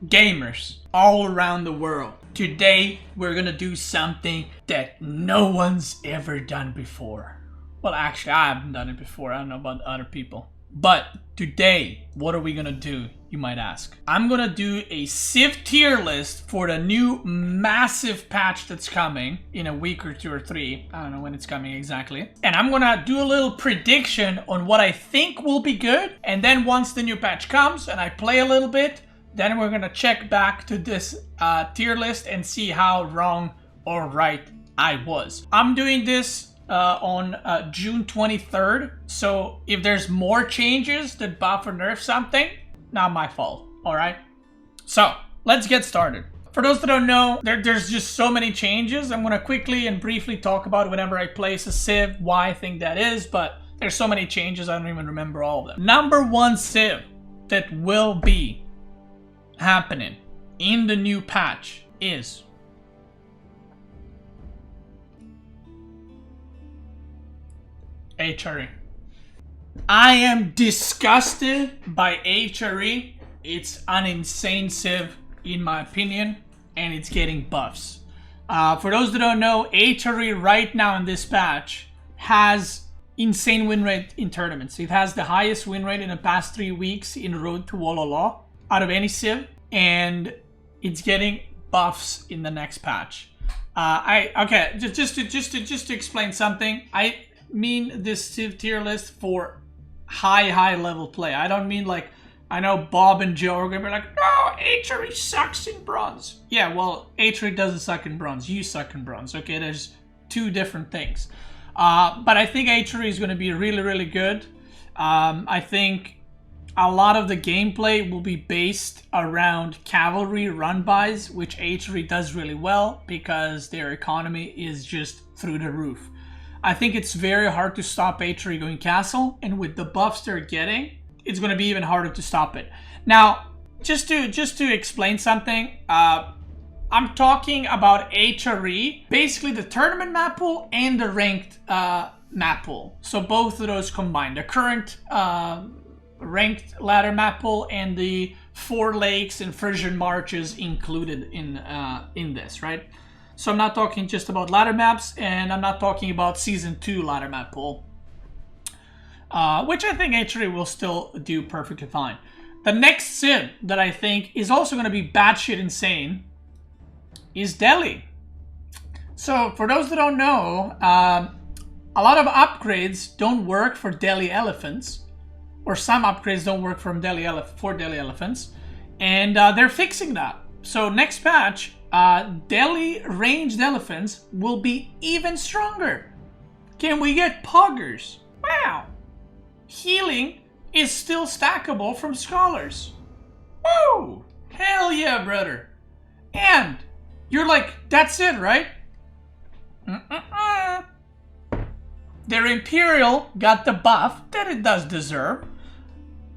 Gamers all around the world, today we're gonna do something that no one's ever done before. Well, actually, I haven't done it before. I don't know about other people. But today, what are we gonna do, you might ask? I'm gonna do a Civ tier list for the new massive patch that's coming in a week or 2 or 3. I don't know when it's coming exactly. And I'm gonna do a little prediction on what I think will be good. And then once the new patch comes and I play a little bit, then we're gonna check back to this tier list and see how wrong or right I was. I'm doing this on June 23rd. So if there's more changes that buff or nerf something, not my fault, all right? So let's get started. For those that don't know, there's just so many changes. I'm gonna quickly and briefly talk about whenever I place a Civ, why I think that is, but there's so many changes, I don't even remember all of them. Number one Civ that will be happening in the new patch is HRE. I am disgusted by HRE. It's an insane Civ in my opinion, and it's getting buffs. For those that don't know, HRE right now in this patch has insane win rate in tournaments. It has the highest win rate in the past 3 weeks in Road to Wololo out of any Civ, and it's getting buffs in the next patch. Okay, just to explain something, I mean this Civ tier list for high level play. I don't mean like, I know Bob and Joe are gonna be like, no, HRE sucks in bronze. Yeah, well, HRE doesn't suck in bronze. You suck in bronze. Okay, there's two different things. But I think HRE is gonna be really good. I think a lot of the gameplay will be based around cavalry run-bys, which HRE does really well because their economy is just through the roof. I think it's very hard to stop HRE going castle, and with the buffs they're getting, it's going to be even harder to stop it. Now, just to explain something, I'm talking about HRE, basically the tournament map pool and the ranked map pool. So both of those combined, the current ranked ladder map pool and the 4 lakes and Frisian marches included in this, right? So I'm not talking just about ladder maps, and I'm not talking about season 2 ladder map pool, which I think HRE will still do perfectly fine. The next Civ that I think is also going to be batshit insane is Delhi. So for those that don't know, a lot of upgrades don't work for Delhi elephants, or some upgrades don't work for Delhi elephants, and they're fixing that. So next patch, Delhi ranged elephants will be even stronger. Can we get poggers? Wow. Healing is still stackable from scholars. Woo! Hell yeah, brother. And you're like, that's it, right? Their Imperial got the buff that it does deserve.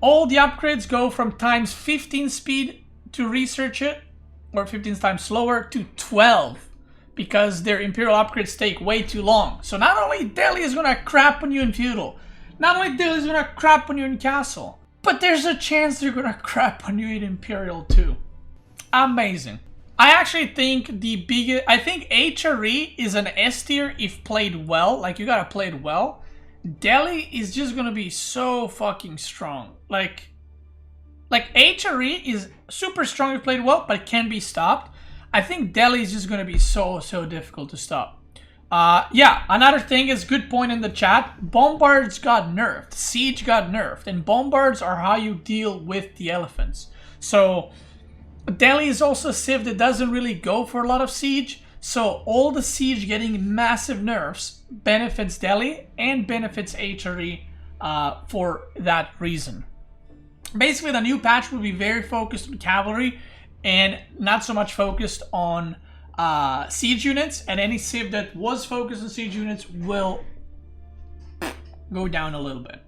All the upgrades go from times 15 speed to research it, or 15 times slower, to 12, because their Imperial upgrades take way too long. So not only Delhi is gonna crap on you in Feudal, not only Delhi is gonna crap on you in Castle, but there's a chance they're gonna crap on you in Imperial too. Amazing. I actually think I think HRE is an S tier if played well. Like, you gotta play it well. Delhi is just gonna be so fucking strong. Like HRE is super strong if played well, but it can be stopped. I think Delhi is just going to be so difficult to stop. Yeah, another thing is, good point in the chat, Bombards got nerfed, Siege got nerfed, and Bombards are how you deal with the elephants. So Delhi is also a Civ that doesn't really go for a lot of Siege, so all the Siege getting massive nerfs benefits Delhi and benefits HRE for that reason. Basically, the new patch will be very focused on cavalry and not so much focused on siege units, and any Civ that was focused on siege units will go down a little bit.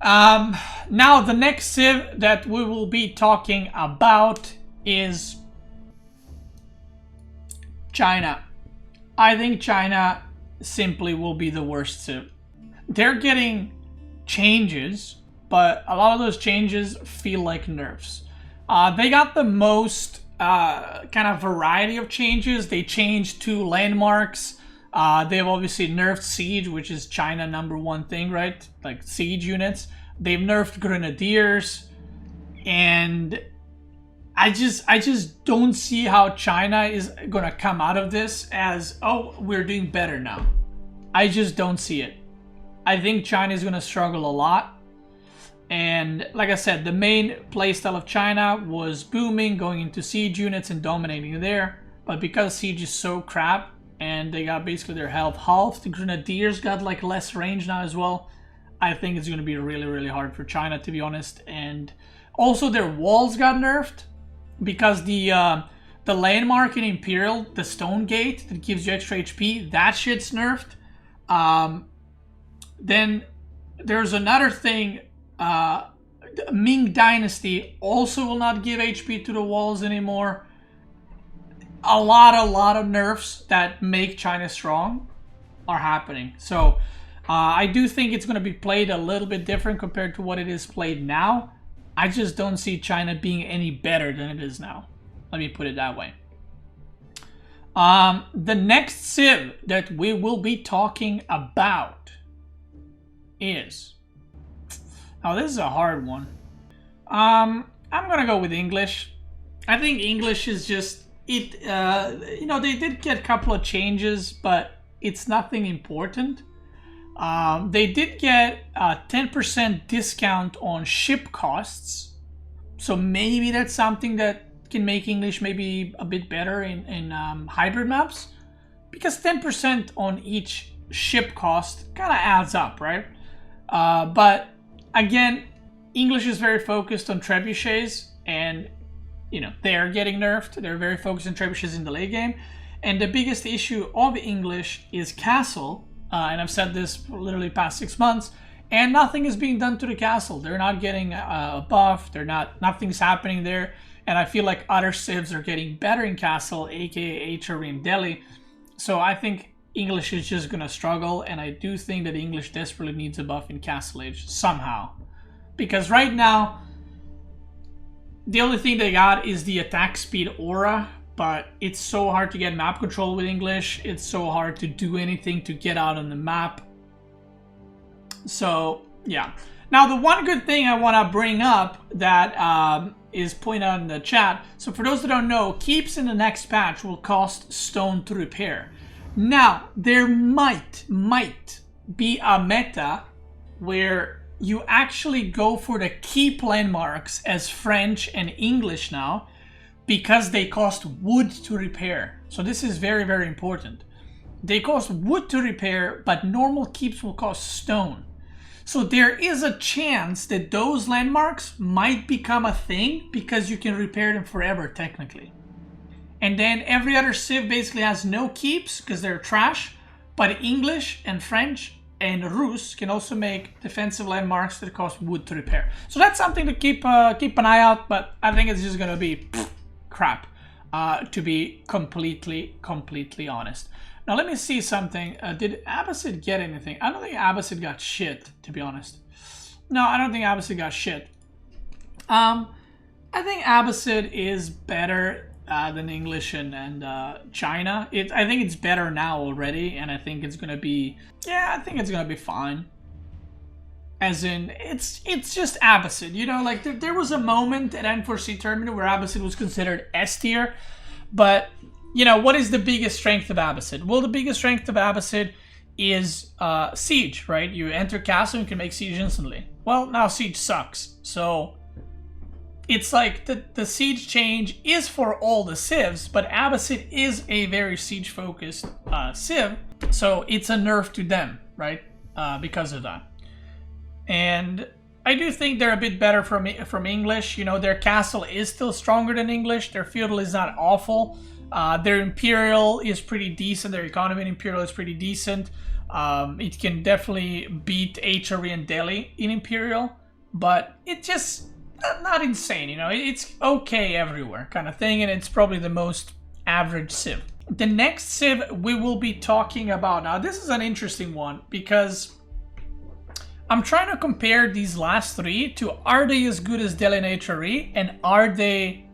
Now, the next Civ that we will be talking about is China. I think China simply will be the worst Civ. They're getting changes, but a lot of those changes feel like nerfs. They got the most kind of variety of changes. They changed 2 landmarks. They've obviously nerfed siege, which is China #1 thing, right? Like siege units. They've nerfed grenadiers, and I just don't see how China is gonna come out of this as, oh, we're doing better now. I just don't see it. I think China is gonna struggle a lot. And like I said, the main playstyle of China was booming, going into siege units and dominating there. But because siege is so crap and they got basically their health halved, the grenadiers got like less range now as well. I think it's going to be really, really hard for China, to be honest. And also their walls got nerfed because the landmark in Imperial, the stone gate that gives you extra HP, that shit's nerfed. Then there's another thing. Ming Dynasty also will not give HP to the walls anymore. A lot of nerfs that make China strong are happening. So I do think it's going to be played a little bit different compared to what it is played now. I just don't see China being any better than it is now. Let me put it that way. The next civ that we will be talking about is... Oh, this is a hard one. I'm gonna go with English. I think English is just it. You know, they did get a couple of changes, but it's nothing important. They did get a 10% discount on ship costs, so maybe that's something that can make English maybe a bit better in hybrid maps, because 10% on each ship cost kind of adds up, right? But again, English is very focused on trebuchets, and you know they are getting nerfed. They're very focused on trebuchets in the late game, and the biggest issue of English is castle. And I've said this for literally past 6 months, and nothing is being done to the castle. They're not getting a buff. Nothing's happening there, and I feel like other civs are getting better in castle, aka HRE and Delhi. So I think English is just gonna struggle, and I do think that English desperately needs a buff in Castle Age somehow. Because right now, the only thing they got is the attack speed aura, but it's so hard to get map control with English. It's so hard to do anything to get out on the map. So, yeah. Now, the one good thing I want to bring up that is pointed out in the chat. So, for those that don't know, keeps in the next patch will cost stone to repair. Now, there might be a meta where you actually go for the keep landmarks as French and English now, because they cost wood to repair. So this is very, very important. They cost wood to repair, but normal keeps will cost stone. So there is a chance that those landmarks might become a thing because you can repair them forever, technically. And then every other civ basically has no keeps because they're trash, but English and French and Rus can also make defensive landmarks that cost wood to repair. So that's something to keep an eye out, but I think it's just gonna be crap, to be completely honest. Now let me see something. Did Abbasid get anything? I don't think Abbasid got shit, to be honest. No, I don't think Abbasid got shit. I think Abbasid is better than English and China. I think it's better now already, and I think it's gonna be, yeah, I think it's gonna be fine. As in, it's just Abbasid, you know, like there was a moment at N4C tournament where Abbasid was considered S tier, but you know, what is the biggest strength of Abbasid? Well, the biggest strength of Abbasid is siege, right? You enter castle and you can make siege instantly. Well, now siege sucks, so it's like the siege change is for all the civs, but Abbasid is a very siege-focused civ, so it's a nerf to them, right? Because of that. And I do think they're a bit better from English. You know, their castle is still stronger than English. Their feudal is not awful. Their imperial is pretty decent. Their economy in imperial is pretty decent. It can definitely beat HRE and Delhi in imperial, but it just not insane, you know, it's okay everywhere kind of thing, and it's probably the most average civ. The next civ we will be talking about, now this is an interesting one because I'm trying to compare these last three to, are they as good as Delhi and HRE, and are they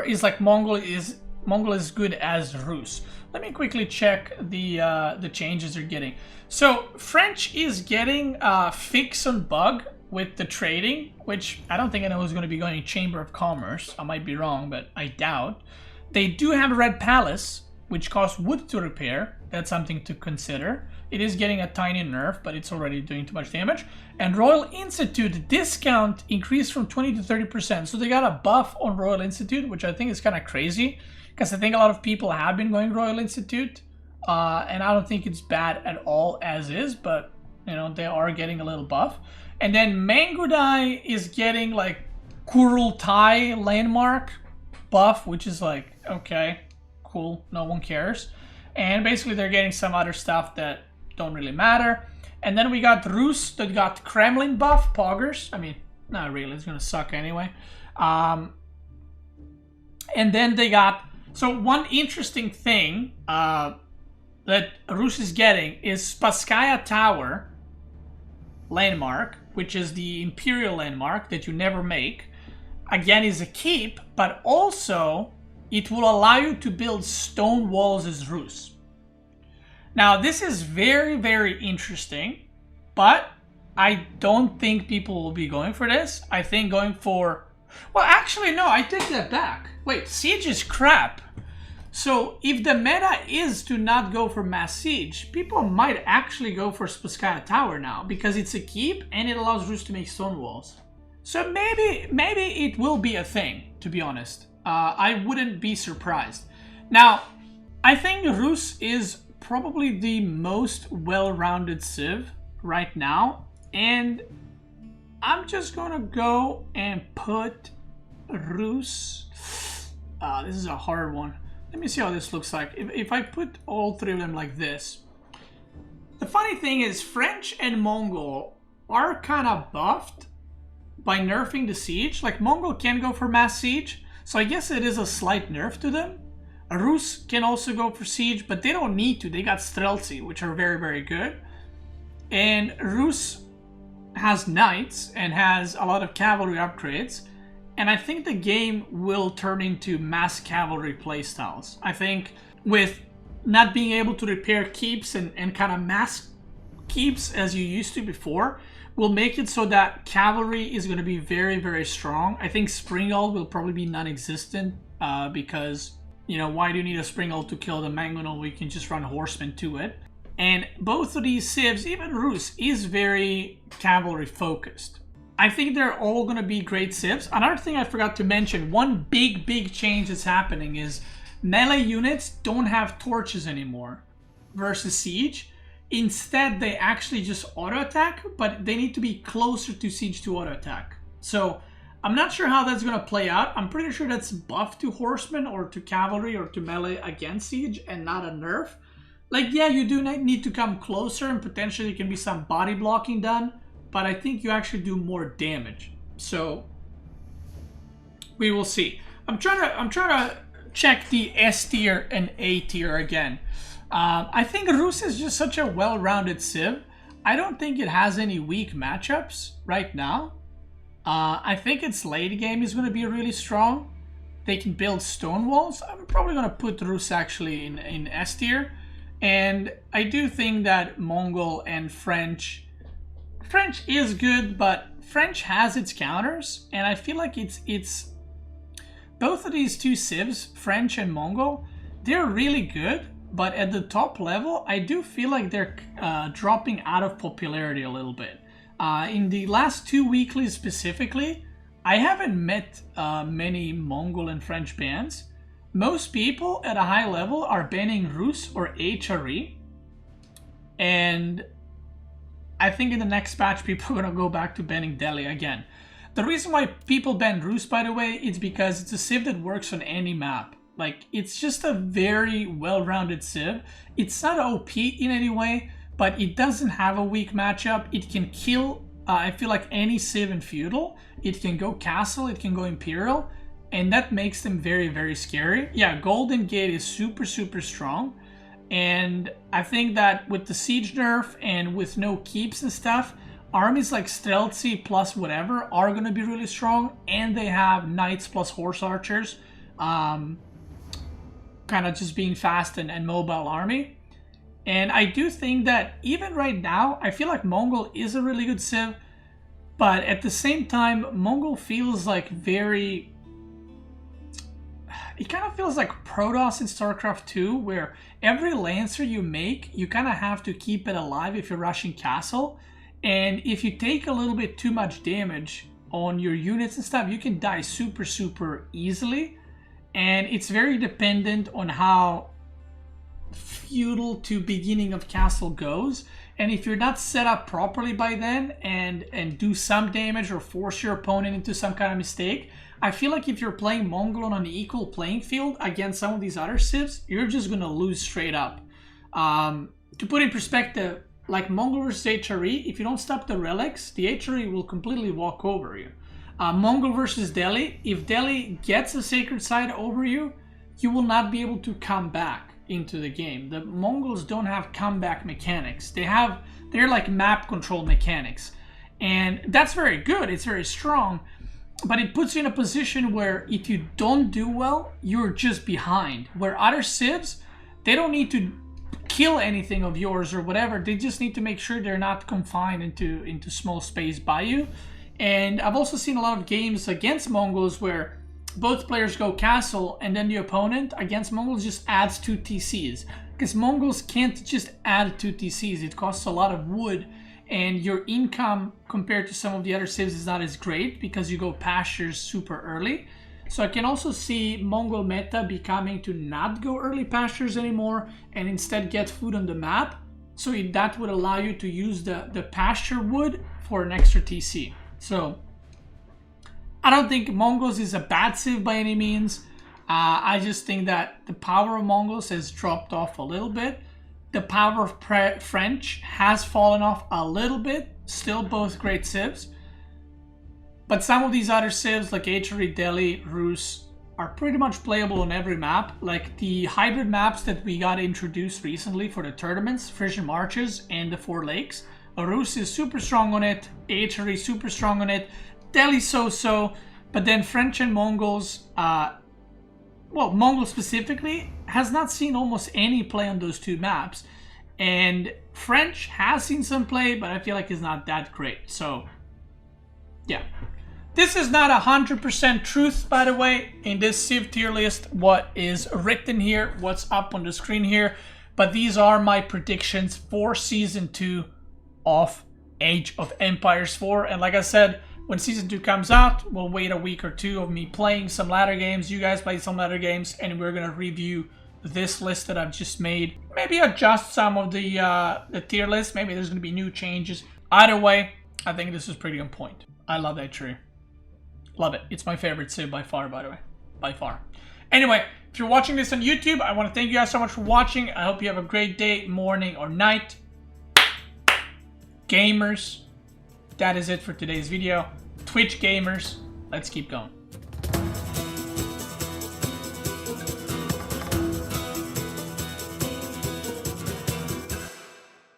is like Mongol as good as Rus? Let me quickly check the changes they're getting. So French is getting fix on bug with the trading, which I don't think anyone was going to be going to Chamber of Commerce. I might be wrong, but I doubt. They do have Red Palace, which costs wood to repair. That's something to consider. It is getting a tiny nerf, but it's already doing too much damage. And Royal Institute discount increased from 20 to 30%. So they got a buff on Royal Institute, which I think is kind of crazy, because I think a lot of people have been going Royal Institute, and I don't think it's bad at all as is, but you know, they are getting a little buff. And then Mangudai is getting like Kurultai landmark buff, which is like, okay, cool, no one cares. And basically they're getting some other stuff that don't really matter. And then we got Rus that got Kremlin buff, poggers. I mean, not really, it's gonna suck anyway. And then they got, so one interesting thing that Rus is getting is Spasskaya Tower landmark, which is the Imperial landmark that you never make. Again, is a keep, but also it will allow you to build stone walls as Rus. Now, this is very, very interesting, but I don't think people will be going for this. I think going for... Well, actually, no, I take that back. Wait, Siege is crap. So if the meta is to not go for Mass Siege, people might actually go for Spasskaya Tower now, because it's a keep and it allows Rus to make stone walls. So maybe it will be a thing, to be honest. I wouldn't be surprised. Now, I think Rus is probably the most well-rounded civ right now, and I'm just gonna go and put Rus. This is a hard one. Let me see how this looks like. If I put all three of them like this. The funny thing is French and Mongol are kind of buffed by nerfing the siege. Like Mongol can go for mass siege, so I guess it is a slight nerf to them. Rus can also go for siege, but they don't need to. They got Streltsy, which are very, very good. And Rus has knights and has a lot of cavalry upgrades. And I think the game will turn into mass cavalry playstyles. I think with not being able to repair keeps and kind of mass keeps as you used to before, will make it so that cavalry is going to be very, very strong. I think Springald will probably be non-existent because, you know, why do you need a Springald to kill the Mangonel? We can just run horsemen to it. And both of these civs, even Rus, is very cavalry focused. I think they're all going to be great civs. Another thing I forgot to mention, one big change that's happening is melee units don't have torches anymore versus Siege. Instead, they actually just auto-attack, but they need to be closer to Siege to auto-attack. So I'm not sure how that's going to play out. I'm pretty sure that's buff to horsemen or to cavalry or to melee against Siege and not a nerf. Like, yeah, you do need to come closer and potentially there can be some body blocking done, but I think you actually do more damage. So we will see. I'm trying to check the S tier and A tier again. I think Rus is just such a well-rounded civ. I don't think it has any weak matchups right now. I think its late game is going to be really strong. They can build stone walls. I'm probably going to put Rus actually in S tier. And I do think that Mongol and French is good, but French has its counters, and I feel like it's both of these two civs, French and Mongol, they're really good, but at the top level, I do feel like they're dropping out of popularity a little bit. In the last 2 weeklies specifically, I haven't met many Mongol and French bans. Most people at a high level are banning Rus or HRE, and I think in the next patch people are going to go back to banning Delhi again. The reason why people ban Rus, by the way, is because it's a civ that works on any map. Like, it's just a very well-rounded civ. It's not OP in any way, but it doesn't have a weak matchup. It can kill, I feel like, any civ in feudal. It can go castle, it can go imperial, and that makes them very, very scary. Yeah, Golden Gate is super strong. And I think that with the siege nerf and with no keeps and stuff, armies like Stealthy plus whatever are going to be really strong, and they have Knights plus Horse Archers, kind of just being fast and mobile army. And I do think that even right now, I feel like Mongol is a really good civ, but at the same time, Mongol feels like very... It kind of feels like Protoss in StarCraft 2, where every Lancer you make, you kind of have to keep it alive if you're rushing castle. And if you take a little bit too much damage on your units and stuff, you can die super, super easily. And it's very dependent on how feudal to beginning of castle goes, and if you're not set up properly by then and do some damage or force your opponent into some kind of mistake, I feel like if you're playing Mongol on an equal playing field against some of these other civs, you're just gonna lose straight up. To put in perspective, like Mongol versus HRE, if you don't stop the relics, the HRE will completely walk over you. Mongol versus Delhi, if Delhi gets a sacred site over you, you will not be able to come back into the game. The Mongols don't have comeback mechanics. They're like map control mechanics. And that's very good. It's very strong. But it puts you in a position where if you don't do well, you're just behind. Where other civs, they don't need to kill anything of yours or whatever. They just need to make sure they're not confined into small space by you. And I've also seen a lot of games against Mongols where both players go castle, and then the opponent against Mongols just adds 2 TCs. Because Mongols can't just add 2 TCs. It costs a lot of wood, and your income compared to some of the other civs is not as great because you go pastures super early. So I can also see Mongol meta becoming to not go early pastures anymore and instead get food on the map. So that would allow you to use the pasture wood for an extra TC. So I don't think Mongols is a bad civ by any means. I just think that the power of Mongols has dropped off a little bit. The power of French has fallen off a little bit. Still both great civs. But some of these other civs like HRE, Delhi, Rus are pretty much playable on every map. Like the hybrid maps that we got introduced recently for the tournaments, Frisian Marches and the Four Lakes. Rus is super strong on it. HRE super strong on it. Delhi so-so, but then French and Mongols, well, Mongols specifically, has not seen almost any play on those 2 maps. And French has seen some play, but I feel like it's not that great. So, yeah. This is not 100% truth, by the way, in this civ tier list, what is written here, what's up on the screen here. But these are my predictions for Season 2 of Age of Empires 4. And like I said, when Season 2 comes out, we'll wait a week or 2 of me playing some ladder games. You guys play some ladder games, and we're going to review this list that I've just made. Maybe adjust some of the tier list. Maybe there's going to be new changes. Either way, I think this is pretty on point. I love that tree. Love it. It's my favorite civ by far, by the way. By far. Anyway, if you're watching this on YouTube, I want to thank you guys so much for watching. I hope you have a great day, morning, or night. Gamers, that is it for today's video. Twitch gamers, let's keep going.